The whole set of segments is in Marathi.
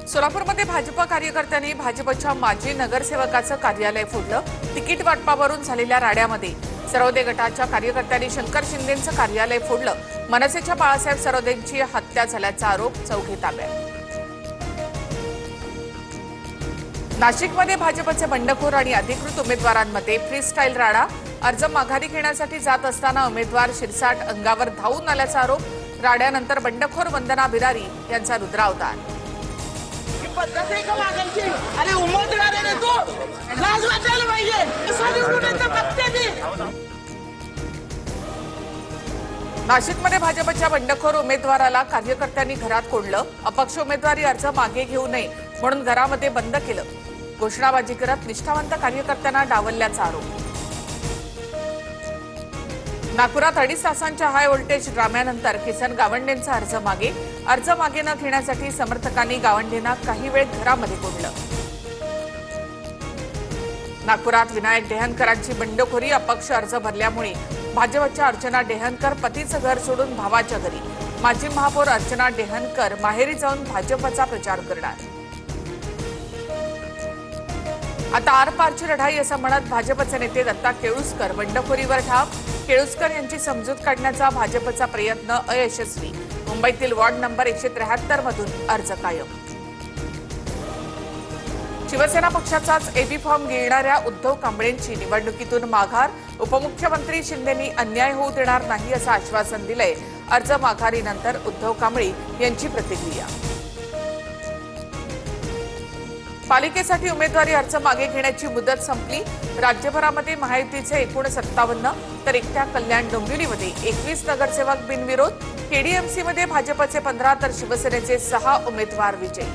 सोलापूरमध्ये भाजप कार्यकर्त्यांनी भाजपच्या माजी नगरसेवकाचं कार्यालय फोडलं। तिकीट वाटपावरून झालेल्या राड्यामध्ये सरोदे गटाच्या कार्यकर्त्यांनी शंकर शिंदेंचं कार्यालय फोडलं। मनसेच्या बाळासाहेब सरोदेंची हत्या झाल्याचा आरोप चौघे ताब्यात। नाशिकमध्ये भाजपचे बंडखोर आणि अधिकृत उमेदवारांमध्ये फ्रीस्टाईल राडा। अर्ज माघारी घेण्यासाठी जात असताना उमेदवार शिरसाट अंगावर धावून आल्याचा आरोप। राड्यानंतर बंडखोर वंदना बिरारी यांचा रुद्रावतार। अरे उमेदवार आहे तू, लाज वाटायला पाहिजे। नाशिकमध्ये भाजपच्या बंडखोर उमेदवाराला कार्यकर्त्यांनी घरात कोंडलं। अपक्ष उमेदवारी अर्ज मागे घेऊ नये म्हणून घरामध्ये बंद केलं। घोषणाबाजी करत निष्ठावंत कार्यकर्त्यांना डावलल्याचा आरोप। नागपुरात 2.5 तासांच्या हाय व्होल्टेज ड्राम्यानंतर किसन गावंडेंचा अर्ज मागे न घेण्यासाठी समर्थकांनी गावंडेंना काही वेळ घरामध्ये कोंडलं। नागपुरात विनायक डेहनकरांची बंडखोरी। अपक्ष अर्ज भरल्यामुळे भाजपच्या अर्चना डेहनकर पतीचं घर सोडून भावाच्या घरी। माजी महापौर अर्चना डेहनकर माहेरी जाऊन भाजपचा प्रचार करणार। आता आरपारची लढाई असं म्हणत भाजपचे नेते दत्ता केळुस्कर बंडखोरीवर ठाम। केळुस्कर यांची समजूत काढण्याचा भाजपचा प्रयत्न अयशस्वी। मुंबईतील वॉर्ड नंबर 173 मधून अर्ज कायम। शिवसेना पक्षाचाच एबी फॉर्म गिळणाऱ्या उद्धव कांबळेंची निवडणुकीतून माघार। उपमुख्यमंत्री शिंदेंनी अन्याय होऊ देणार नाही असं आश्वासन दिलंय। अर्ज माघारीनंतर उद्धव कांबळे यांची प्रतिक्रिया। पालिकेसाठी उमेदवारी अर्ज मागे घेण्याची मुदत संपली। राज्यभरामध्ये महायुतीचे एकूण 57 तर एकट्या कल्याण डोंबिवलीमध्ये 21 नगरसेवक बिनविरोध। केडीएमसीमध्ये भाजपचे 15 तर शिवसेनेचे 6 उमेदवार विजयी।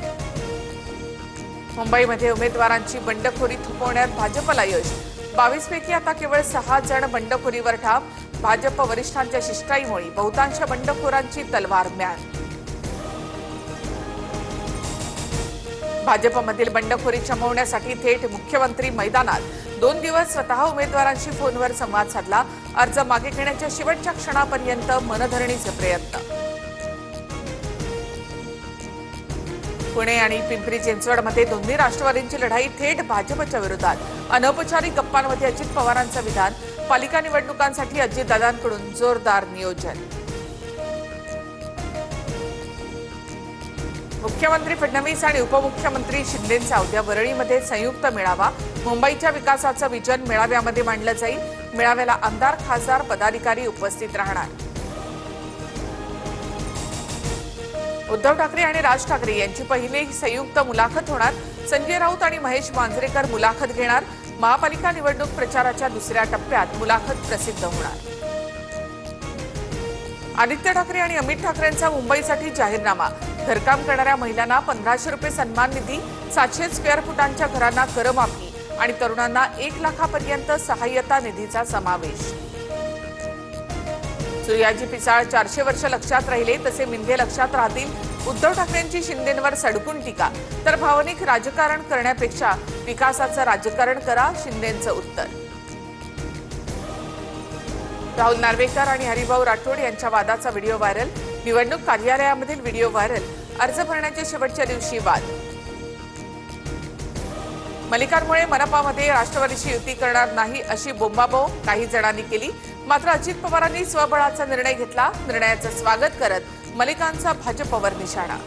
मुंबईमध्ये उमेदवारांची बंडखोरी थोपवण्यात भाजपला यश। 22 पैकी आता केवळ 6 जण बंडखोरीवर ठाम। भाजप वरिष्ठांच्या शिष्टाईमुळे बहुतांश बंडखोरांची तलवार म्यान। भाजपमधील बंडखोरी शमवण्यासाठी थेट मुख्यमंत्री मैदानात 2 दिवस स्वतः उमेदवारांशी फोनवर संवाद साधला। अर्ज मागे घेण्याच्या शेवटच्या क्षणापर्यंत मनधरणीचे प्रयत्न। पुणे आणि पिंपरी चिंचवडमध्ये दोन्ही राष्ट्रवादींची लढाई थेट भाजपच्या विरोधात। अनौपचारिक गप्पांमध्ये अजित पवारांचं विधान। पालिका निवडणुकांसाठी अजितदादांकडून जोरदार नियोजन। मुख्यमंत्री फडणवीस आणि उपमुख्यमंत्री शिंदेंचा उद्या वरळीमध्ये संयुक्त मेळावा। मुंबईच्या विकासाचं विजन मेळाव्यामध्ये मांडलं जाईल। मेळाव्याला आमदार, खासदार, पदाधिकारी उपस्थित राहणार। उद्धव ठाकरे आणि राज ठाकरे यांची पहिली संयुक्त मुलाखत होणार। संजय राऊत आणि महेश मांजरेकर मुलाखत घेणार। महापालिका निवडणूक प्रचाराच्या दुसऱ्या टप्प्यात मुलाखत प्रसिद्ध होणार। आदित्य ठाकरे आणि अमित ठाकरेंचा मुंबईसाठी जाहीरनामा। घरकाम करणाऱ्या महिलांना 1500 रुपये सन्मान निधी, 700 स्क्वेअर फुटांच्या घरांना करमाफी आणि तरुणांना 1 लाखापर्यंत सहाय्यता निधीचा समावेश। सूर्याजी पिसाळ 400 वर्ष लक्षात राहिले तसे मिंधे लक्षात राहतील। उद्धव ठाकरेंची शिंदेंवर सडकून टीका, तर भावनिक राजकारण करण्यापेक्षा विकासाचं राजकारण करा, शिंदेंचं उत्तर। राहुल नार्वेकर आणि हरिभाऊ राठोड यांच्या वादाचा व्हिडिओ व्हायरल। निवडणूक कार्यालयामधील व्हिडिओ व्हायरल। अर्ज भरण्याच्या शेवटच्या दिवशी वाद। मल्लिकार्जुनमुळे मनपामध्ये राष्ट्रवादीशी युती करणार नाही अशी बोंबाबोंब काही जणांनी केली। मात्र अजित पवारांनी स्वबळाचा निर्णय घेतला। निर्णयाचं स्वागत करत मल्लिकांचा भाजपवर निशाणा।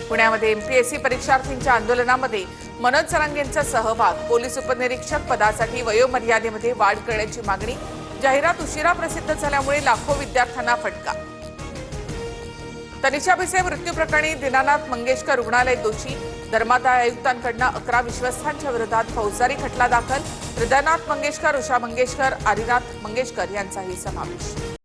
पुण्यामध्ये एमपीएससी परीक्षार्थींच्या आंदोलनामध्ये मनोज जरांगेंचा सहभाग। पोलीस उपनिरीक्षक पदासाठी वयोमर्यादेमध्ये वाढ करण्याची मागणी। जाहिरात उशिरा प्रसिद्ध झाल्यामुळे लाखो विद्यार्थ्यांना फटका। तनिषा भिसे मृत्यू प्रकरणी दीनानाथ मंगेशकर रुग्णालय दोषी। धर्मादाय आयुक्तांकडून 11 विश्वस्तांच्या विरोधात फौजदारी खटला दाखल। हृदयनाथ मंगेशकर, उषा मंगेशकर, आदिनाथ मंगेशकर यांचाही समावेश।